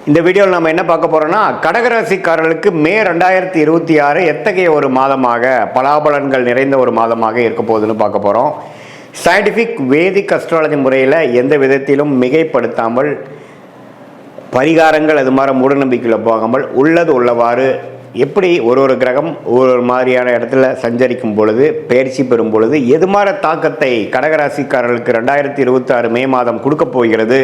இந்த வீடியோவில் நம்ம என்ன பார்க்க போகிறோம்னா, கடகராசிக்காரர்களுக்கு மே 2026 எத்தகைய ஒரு மாதமாக, பலாபலன்கள் நிறைந்த ஒரு மாதமாக இருக்க போகுதுன்னு பார்க்க போகிறோம். சயின்டிஃபிக் வேதிக் அஸ்ட்ராலஜி முறையில் எந்த விதத்திலும் மிகைப்படுத்தாமல், பரிகாரங்கள் அது மாதிரி மூடநம்பிக்கையில் போகாமல், உள்ளது உள்ளவாறு எப்படி ஒரு கிரகம் ஒரு மாதிரியான இடத்துல சஞ்சரிக்கும் பொழுது, பயிற்சி பெறும் பொழுது எது மாதிரி தாக்கத்தை கடகராசிக்காரர்களுக்கு 2026 மே மாதம் கொடுக்க போகிறது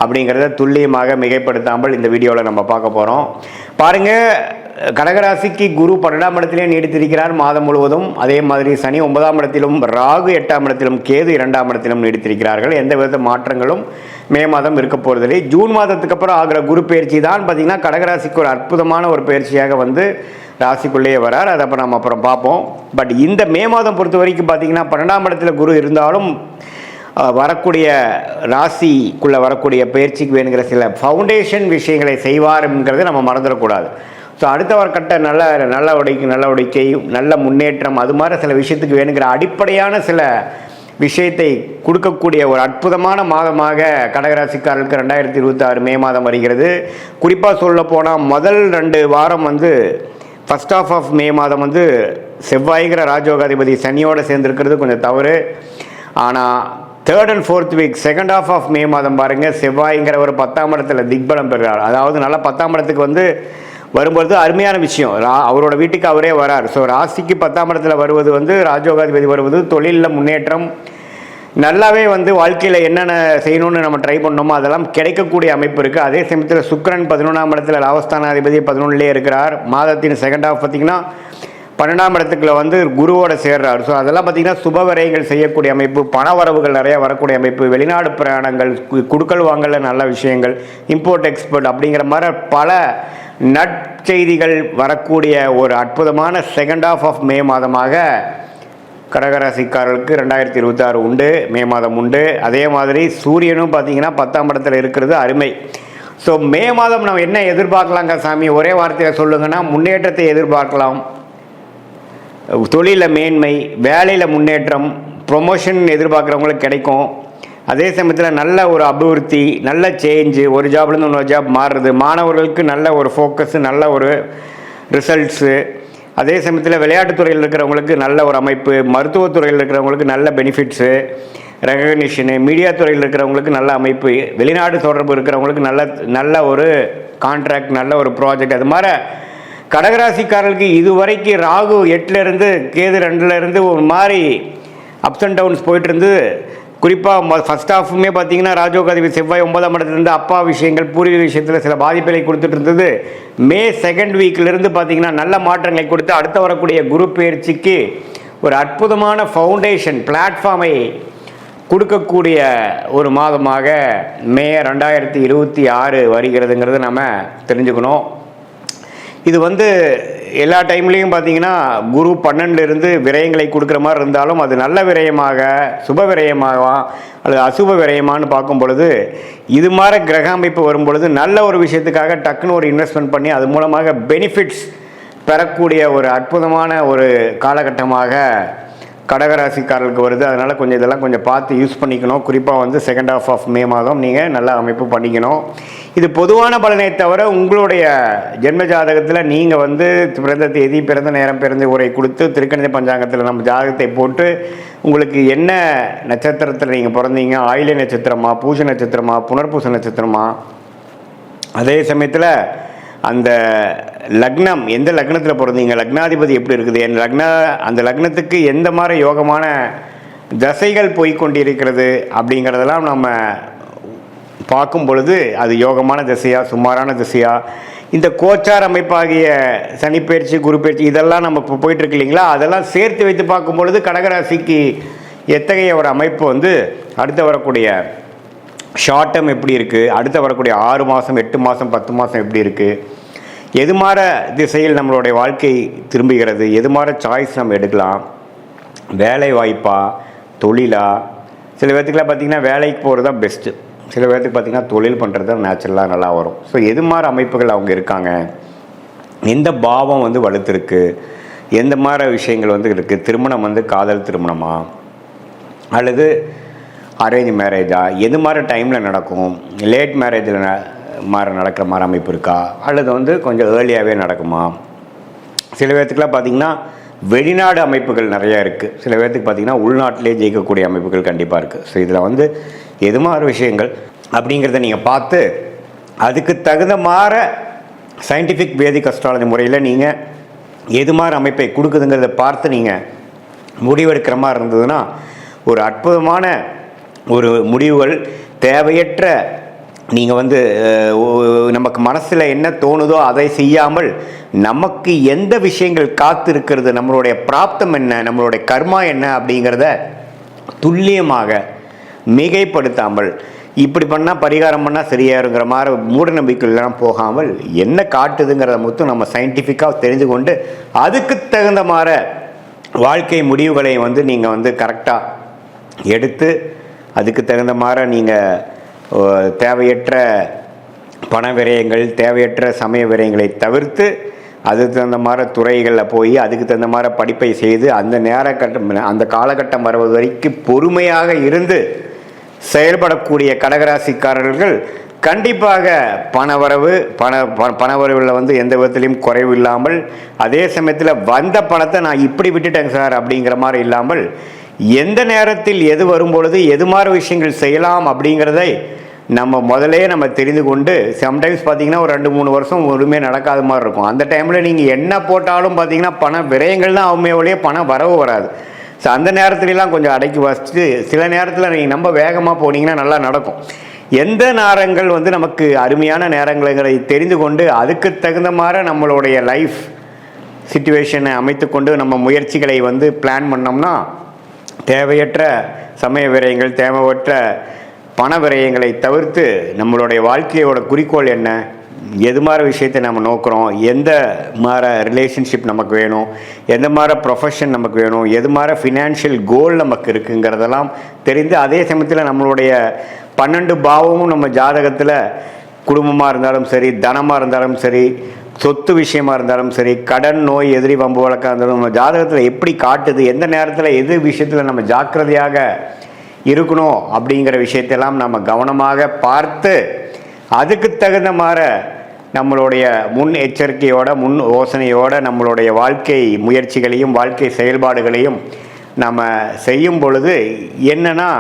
அப்படிங்கிறத துல்லியமாக மிகைப்படுத்தாமல் இந்த வீடியோவில் நம்ம பார்க்க போகிறோம். பாருங்கள், கடகராசிக்கு குரு 12ஆம் இடத்திலே நீடித்திருக்கிறார் மாதம் முழுவதும். அதே மாதிரி சனி 9ஆம் இடத்திலும், ராகு 8ஆம் இடத்திலும், கேது 2ஆம் இடத்திலும் நீடித்திருக்கிறார்கள். எந்த வித மாற்றங்களும் மே மாதம் இருக்க போகிறதில்லை. ஜூன் மாதத்துக்கு அப்புறம் ஆகிற குரு பயிற்சி தான் பார்த்திங்கன்னா கடகராசிக்கு ஒரு அற்புதமான ஒரு பயிற்சியாக வந்து ராசிக்குள்ளேயே வரார். அதை அப்போ நம்ம அப்புறம் பார்ப்போம். பட் இந்த மே மாதம் பொறுத்த வரைக்கும் பார்த்திங்கன்னா 12ஆம் இடத்துல குரு இருந்தாலும் வரக்கூடிய ராசிக்குள்ளே வரக்கூடிய பயிற்சிக்கு வேணுங்கிற சில ஃபவுண்டேஷன் விஷயங்களை செய்வாருங்கிறத நம்ம மறந்துடக்கூடாது. ஸோ அடுத்த ஒரு கட்ட நடவடிக்கை நல்ல முன்னேற்றம் அது மாதிரி சில விஷயத்துக்கு வேணுங்கிற அடிப்படையான சில விஷயத்தை கொடுக்கக்கூடிய ஒரு அற்புதமான மாதமாக கடகராசிக்காரர்களுக்கு 2026 மே மாதம் வருகிறது. குறிப்பாக சொல்ல போனால் முதல் 2 வாரம் வந்து ஃபர்ஸ்ட் ஆஃப் ஆஃப் மே மாதம் வந்து செவ்வாய்கிற ராஜயோகாதிபதி சனியோடு சேர்ந்துருக்கிறது கொஞ்சம் தவறு. ஆனால் 3rd and 4th week second of of May மாதம் பாருங்கள், செவ்வாய்ங்கிற ஒரு 10ஆம் இடத்துல திக்பலம் பெறுகிறார். அதாவது நல்லா 10ஆம் இடத்துக்கு வந்து வரும்பொழுது அருமையான விஷயம். அவரோட வீட்டுக்கு அவரே வரார். ஸோ ராசிக்கு 10ஆம் இடத்துல வருவது வந்து ராஜயோகாதிபதி வருவது தொழிலில் முன்னேற்றம், நல்லாவே வந்து வாழ்க்கையில் என்னென்ன செய்யணும்னு நம்ம ட்ரை பண்ணோமோ அதெல்லாம் கிடைக்கக்கூடிய அமைப்பு இருக்குது. அதே சமயத்தில் சுக்கிரன் 11ஆம் இடத்துல லாபஸ்தானாதிபதி 11லே இருக்கிறார். மாதத்தின் செகண்ட் ஆஃப் பார்த்திங்கன்னா 12ஆம் இடத்துக்குள்ள வந்து குருவோட சேர்றார். ஸோ அதெல்லாம் பார்த்திங்கன்னா சுப விரயங்கள் செய்யக்கூடிய அமைப்பு, பண வரவுகள் நிறையா வரக்கூடிய அமைப்பு, வெளிநாடு பிரயாணங்கள், குடுக்கல் வாங்கல நல்ல விஷயங்கள், இம்போர்ட் எக்ஸ்போர்ட் அப்படிங்கிற மாதிரி பல நற்செய்திகள் வரக்கூடிய ஒரு அற்புதமான செகண்ட் ஆஃப் ஆஃப் மே மாதமாக கடகராசிக்காரர்களுக்கு 2026 உண்டு, மே மாதம் உண்டு. அதே மாதிரி சூரியனும் பார்த்திங்கன்னா 10ஆம் இடத்துல இருக்கிறது அருமை. ஸோ மே மாதம் நம்ம என்ன எதிர்பார்க்கலாங்க சாமி, ஒரே வார்த்தையில் சொல்லுங்கன்னா முன்னேற்றத்தை எதிர்பார்க்கலாம். தொழிலில் மேன்மை, வேலையில் முன்னேற்றம், ப்ரொமோஷன் எதிர்பார்க்குறவங்களுக்கு கிடைக்கும். அதே சமயத்தில் நல்ல ஒரு அபிவிருத்தி, நல்ல சேஞ்சு, ஒரு ஜாப்லேருந்து இன்னொரு ஜாப் மாறுறது, மாணவர்களுக்கு நல்ல ஒரு ஃபோக்கஸு, நல்ல ஒரு ரிசல்ட்ஸு. அதே சமயத்தில் விளையாட்டுத்துறையில் இருக்கிறவங்களுக்கு நல்ல ஒரு அமைப்பு, மருத்துவத்துறையில் இருக்கிறவங்களுக்கு நல்ல பெனிஃபிட்ஸு, ரெகக்னிஷனு, மீடியா துறையில் இருக்கிறவங்களுக்கு நல்ல அமைப்பு, வெளிநாடு தொடர்பு இருக்கிறவங்களுக்கு நல்ல ஒரு கான்ட்ராக்ட், நல்ல ஒரு ப்ராஜெக்ட். அது மாதிரி கடகராசிக்காரர்களுக்கு இதுவரைக்கும் ராகு 8லேருந்து கேது 2லேருந்து ஒரு மாதிரி அப்ஸ் அண்ட் டவுன்ஸ் போயிட்டு இருந்து, குறிப்பாக ஃபஸ்ட் ஹாஃபுமே பார்த்திங்கன்னா ராஜயோகாதிபதி செவ்வாய் 9ஆம் இடத்துலேருந்து அப்பா விஷயங்கள், பூர்வீக விஷயத்தில் சில பாதிப்புகளை கொடுத்துட்டு இருந்தது. மே செகண்ட் வீக்கிலிருந்து பார்த்திங்கன்னா நல்ல மாற்றங்களை கொடுத்து அடுத்த வரக்கூடிய குரு பயிற்சிக்கு ஒரு அற்புதமான ஃபவுண்டேஷன் பிளாட்ஃபார்மை கொடுக்கக்கூடிய ஒரு மாதமாக மே 2026 வருகிறதுங்கிறது நம்ம தெரிஞ்சுக்கணும். இது வந்து எல்லா டைம்லேயும் பார்த்திங்கன்னா குரு 12லேருந்து விரயங்களை கொடுக்குற மாதிரி இருந்தாலும் அது நல்ல விரயமாக, சுப விரயமாக அல்லது அசுப விரயமானு பார்க்கும் பொழுது இது மாதிரி கிரக அமைப்பு வரும் பொழுது நல்ல ஒரு விஷயத்துக்காக டக்குன்னு ஒரு இன்வெஸ்ட்மெண்ட் பண்ணி அது மூலமாக பெனிஃபிட்ஸ் பெறக்கூடிய ஒரு அற்புதமான ஒரு காலகட்டமாக கடகராசிக்காரர்களுக்கு வருது. அதனால் கொஞ்சம் இதெல்லாம் கொஞ்சம் பார்த்து யூஸ் பண்ணிக்கணும். குறிப்பாக வந்து செகண்ட் ஆஃப் ஆஃப் மே மாதம் நீங்கள் நல்ல அமைப்பு பண்ணிக்கணும். இது பொதுவான பலனை தவிர உங்களுடைய ஜென்ம ஜாதகத்தில் நீங்கள் வந்து பிறந்த தேதி, பிறந்த நேரம், பிறந்த உரை கொடுத்து திருக்கணித பஞ்சாங்கத்தில் நம்ம ஜாதகத்தை போட்டு உங்களுக்கு என்ன நட்சத்திரத்தில் நீங்கள் பிறந்தீங்க, ஆயில்ய நட்சத்திரமா, பூச நட்சத்திரமா, புனர்பூச நட்சத்திரமா, அதே சமயத்தில் அந்த லக்னம் எந்த லக்னத்தில் பிறந்தீங்க, லக்னாதிபதி எப்படி இருக்குது, அந்த லக்னத்துக்கு எந்த மாதிரி யோகமான தசைகள் போய்கொண்டிருக்கிறது அப்படிங்கிறதெல்லாம் நம்ம பார்க்கும் பொழுது அது யோகமான திசையா, சுமாரான திசையா, இந்த கோச்சார் அமைப்பாகிய சனிப்பயிற்சி, குரு பயிற்சி இதெல்லாம் நம்ம இப்போ போயிட்டுருக்கு இல்லைங்களா, அதெல்லாம் சேர்த்து வைத்து பார்க்கும் பொழுது கடகராசிக்கு எத்தகைய ஒரு அமைப்பு வந்து அடுத்து வரக்கூடிய ஷார்ட் டேர்ம் எப்படி இருக்குது, அடுத்து வரக்கூடிய 6 மாதம், 8 மாதம், 10 மாதம் எப்படி இருக்குது, எது மாதிரி திசையில் நம்மளுடைய வாழ்க்கை திரும்புகிறது, எது மாதிரி சாய்ஸ் நம்ம எடுக்கலாம், வேலை வாய்ப்பா, தொழிலா. சில பேர்த்துக்குலாம் பார்த்திங்கன்னா வேலைக்கு போகிறது தான் பெஸ்ட்டு, சில பேர்த்துக்கு பார்த்திங்கன்னா தொழில் பண்ணுறது தான் நேச்சுரலாக நல்லா வரும். ஸோ எது மாதிரி அமைப்புகள் அவங்க இருக்காங்க, எந்த பாவம் வந்து வலுத்திருக்கு, எந்த மாதிரி விஷயங்கள் வந்து இருக்குது, திருமணம் வந்து காதல் திருமணமா அல்லது அரேஞ்ச் மேரேஜா, எது மாதிரி டைமில் நடக்கும், லேட் மேரேஜில் நடக்கிற மாதிரி அமைப்பு இருக்கா, அல்லது வந்து கொஞ்சம் ஏர்லியாகவே நடக்குமா? சில பேர்த்துக்குலாம் பார்த்திங்கன்னா வெளிநாடு அமைப்புகள் நிறையா இருக்குது, சில பேர்த்துக்கு பார்த்திங்கன்னா உள்நாட்டிலே ஜெயிக்கக்கூடிய அமைப்புகள் கண்டிப்பாக இருக்குது. ஸோ இதில் வந்து எது மாதிரி விஷயங்கள் அப்படிங்கிறத நீங்கள் பார்த்து அதுக்கு தகுந்த மாதிரி சயின்டிஃபிக் வேதிக் அஸ்ட்ராலஜி முறையில் நீங்கள் எது மாதிரி அமைப்பை கொடுக்குதுங்கிறத பார்த்து நீங்கள் முடிவெடுக்கிற மாதிரி இருந்ததுன்னா ஒரு அற்புதமான ஒரு முடிவுகள். தேவையற்ற நீங்கள் வந்து நமக்கு மனசில் என்ன தோணுதோ அதை செய்யாமல் நமக்கு எந்த விஷயங்கள் காத்து இருக்கிறது, நம்மளுடைய பிராப்தம் என்ன, நம்மளுடைய கர்மா என்ன அப்படிங்கிறத துல்லியமாக மிகைப்படுத்தாமல் இப்படி பண்ணால் பரிகாரம் பண்ணால் சரியாருங்கிற மாதிரி மூட நம்பிக்கைலாம் போகாமல் என்ன காட்டுதுங்கிறத மட்டும் நம்ம சயின்டிஃபிக்காக தெரிந்து கொண்டு அதுக்கு தகுந்த மாதிரி வாழ்க்கை முடிவுகளை வந்து நீங்கள் வந்து கரெக்டாக எடுத்து அதுக்கு தகுந்த மாதிரி நீங்கள் தேவையற்ற பண விரயங்கள், தேவையற்ற சமய விரயங்களை தவிர்த்து அதுக்கு தகுந்த மாதிரி துறைகளில் போய் அதுக்கு தகுந்த மாதிரி படிப்பை செய்து அந்த காலகட்டம் வருவது வரைக்கும் பொறுமையாக இருந்து செயல்படக்கூடிய கடகராசிக்காரர்கள் கண்டிப்பாக பணவரவில் வந்து எந்த விதத்திலையும் குறைவு இல்லாமல், அதே சமயத்தில் வந்த பணத்தை நான் இப்படி விட்டுட்டேங்க சார் அப்படிங்கிற மாதிரி இல்லாமல் எந்த நேரத்தில் எது வரும்பொழுது எது மாதிரி விஷயங்கள் செய்யலாம் அப்படிங்கிறதை நம்ம முதலே நம்ம தெரிந்து கொண்டு, சம்டைம்ஸ் பார்த்திங்கன்னா ஒரு 2-3 வருஷம் ஒருமே நடக்காத மாதிரி இருக்கும். அந்த டைமில் நீங்கள் என்ன போட்டாலும் பார்த்திங்கன்னா பண விரயங்கள் தான் ஆகுமே ஒழிய பணம் வரவு வராது. ஸோ அந்த நேரத்துலலாம் கொஞ்சம் அடக்கி வச்சுட்டு சில நேரத்தில் நீங்கள் ரொம்ப வேகமாக போனீங்கன்னா நல்லா நடக்கும். எந்த நேரங்கள் வந்து நமக்கு அருமையான நேரங்களை தெரிந்து கொண்டு அதுக்கு தகுந்த மாதிரி நம்மளுடைய லைஃப் சிச்சுவேஷனை அமைத்து கொண்டு நம்ம முயற்சிகளை வந்து பிளான் பண்ணோம்னா தேவையற்ற சமய விரயங்கள், தேவையற்ற பண விரயங்களை தவிர்த்து நம்மளுடைய வாழ்க்கையோட குறிக்கோள் என்ன, எது மாதிரி விஷயத்தை நம்ம நோக்கிறோம், எந்த மாதிரி ரிலேஷன்ஷிப் நமக்கு வேணும், எந்த மாதிரி ப்ரொஃபஷன் நமக்கு வேணும், எது மாதிரி ஃபினான்ஷியல் கோல் நமக்கு இருக்குங்கிறதெல்லாம் தெரிந்து அதே சமயத்தில் நம்மளுடைய 12 பாவமும் நம்ம ஜாதகத்தில் குடும்பமாக இருந்தாலும் சரி, தனமாக இருந்தாலும் சரி, சொத்து விஷயமா இருந்தாலும் சரி, கடன், நோய், எதிரி, வம்பு வழக்காக இருந்தாலும் நம்ம ஜாதகத்தில் எப்படி காட்டுது, எந்த நேரத்தில் எது விஷயத்தில் நம்ம ஜாக்கிரதையாக இருக்கணும் அப்படிங்கிற விஷயத்தெல்லாம் நம்ம கவனமாக பார்த்து அதுக்கு தகுந்த மாதிரி நம்மளுடைய முன் எச்சரிக்கையோட முன் யோசனையோட நம்மளுடைய வாழ்க்கை முயற்சிகளையும் வாழ்க்கை செயல்பாடுகளையும் நம்ம செய்யும் பொழுது என்னென்னா,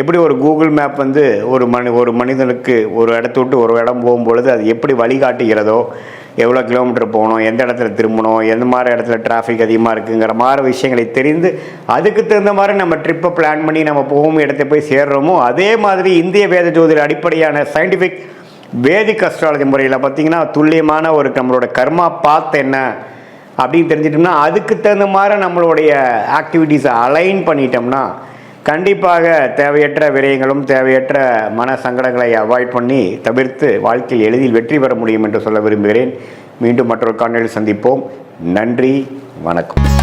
எப்படி ஒரு கூகுள் மேப் வந்து ஒரு மனிதனுக்கு ஒரு இடத்த விட்டு ஒரு இடம் போகும்பொழுது அது எப்படி வழிகாட்டுகிறதோ, எவ்வளோ கிலோமீட்டர் போகணும், எந்த இடத்துல திரும்பணும், எந்த மாதிரி இடத்துல டிராஃபிக் அதிகமாக இருக்குங்கிற மாதிரி விஷயங்களை தெரிந்து அதுக்கு தகுந்த மாதிரி நம்ம ட்ரிப்பை பிளான் பண்ணி நம்ம போகும் இடத்த போய் சேர்றோமோ, அதே மாதிரி இந்திய வேத ஜோதிட அடிப்படையான சயின்டிஃபிக் வேதிக் அஸ்ட்ராலஜி முறையில் பார்த்திங்கன்னா துல்லியமான ஒரு நம்மளோட கர்மா பாத் என்ன அப்படின்னு தெரிஞ்சிட்டோம்னா அதுக்கு தகுந்த மாதிரி நம்மளுடைய ஆக்டிவிட்டீஸை அலைன் பண்ணிட்டோம்னா கண்டிப்பாக தேவையற்ற விரயங்களும் தேவையற்ற மன சங்கடங்களை அவாய்ட் பண்ணி தவிர்த்து வாழ்க்கையில் எளிதில் வெற்றி பெற முடியும் என்று சொல்ல விரும்புகிறேன். மீண்டும் மற்றொரு காணொளியில் சந்திப்போம். நன்றி, வணக்கம்.